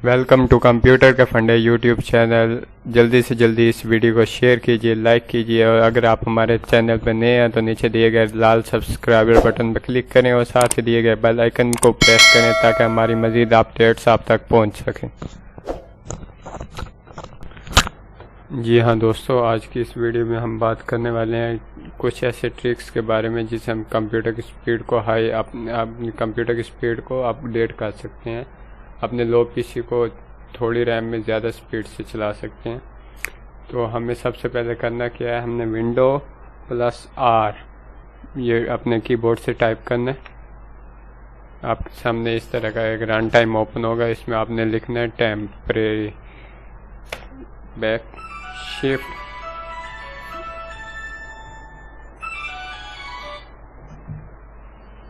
Welcome to computer का फंडे YouTube channel. जल्दी से जल्दी इस वीडियो को शेयर कीजिए, लाइक कीजिए, और अगर आप हमारे चैनल पर नए हैं तो नीचे दिए गए लाल सब्सक्राइबर बटन पर क्लिक करें और साथ ही दिए गए बेल आइकन को प्रेस करें ताकि हमारी मज़ीद अपडेट्स आप तक पहुंच सकें। जी हाँ दोस्तों, आज की इस वीडियो में हम बात करने वाले हैं कुछ ऐसे ट्रिक्स के बारे में जिससे हम कंप्यूटर की स्पीड को अपनी कंप्यूटर की स्पीड को अपडेट कर सकते हैं, अपने लो पीसी को थोड़ी रैम में ज़्यादा स्पीड से चला सकते हैं। तो हमें सबसे पहले करना क्या है, हमने Windows+R ये अपने कीबोर्ड से टाइप करना है। आपके सामने इस तरह का एक रन टाइम ओपन होगा, इसमें आपने लिखना है टेम्परेरी बैक शिफ्ट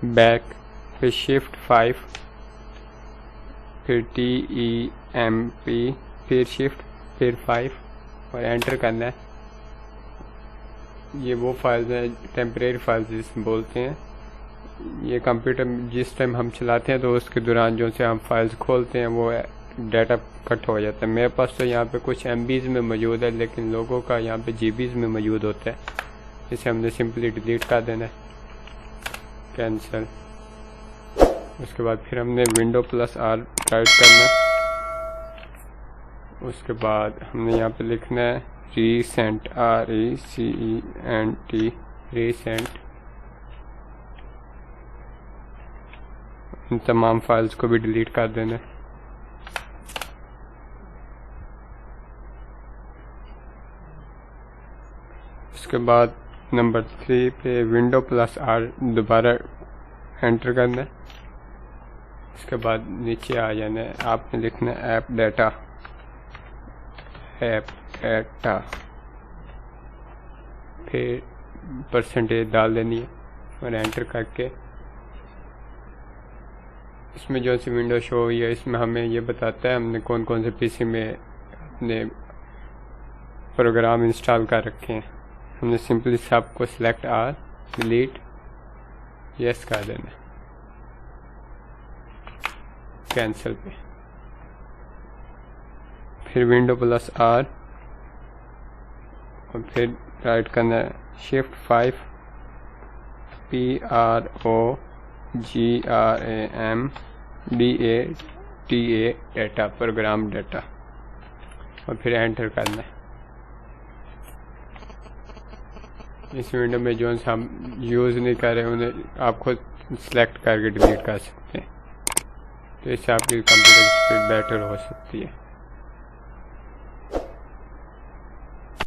बैक, फिर शिफ्ट 5, फिर TEMP, फिर शिफ्ट, फिर 5 और एंटर करना है। ये वो फाइल्स हैं, टेम्परेरी फाइल्स जिसमें बोलते हैं। ये कंप्यूटर जिस टाइम हम चलाते हैं तो उसके दौरान जो से हम फाइल्स खोलते हैं वो डाटा कट हो जाता है। मेरे पास तो यहाँ पे कुछ MBs में मौजूद है, लेकिन लोगों का यहाँ पे GBs में मौजूद होता है। इसे हमने सिंपली डिलीट कर देना है, कैंसिल। उसके बाद फिर हमने Windows+R टाइप करना है। उसके बाद हमने यहाँ पे लिखना है रीसेंट, RECENT, रीसेंट। इन तमाम फाइल्स को भी डिलीट कर देना है। उसके बाद नंबर 3 पे Windows+R दोबारा एंटर करना है। इसके बाद नीचे आ जाना है, आपने लिखना है ऐप डाटा, फिर % डाल देनी है और एंटर करके इसमें जो सी विंडो शो हुई है इसमें हमें ये बताता है हमने कौन कौन से पीसी में अपने प्रोग्राम इंस्टॉल कर रखे हैं। हमने सिंपली सबको सिलेक्ट आर, डिलीट, यस कर देना, कैंसिल पे। फिर Windows+R और फिर राइट करना है shift 5, PROGRAMDATA, data, program data, और फिर एंटर करना है। इस विंडो में जो हम यूज़ नहीं कर रहे उन्हें आप खुद सेलेक्ट करके डिलीट कर सकते हैं। तो इससे आपकी कंप्यूटर की स्पीड बेटर हो सकती है।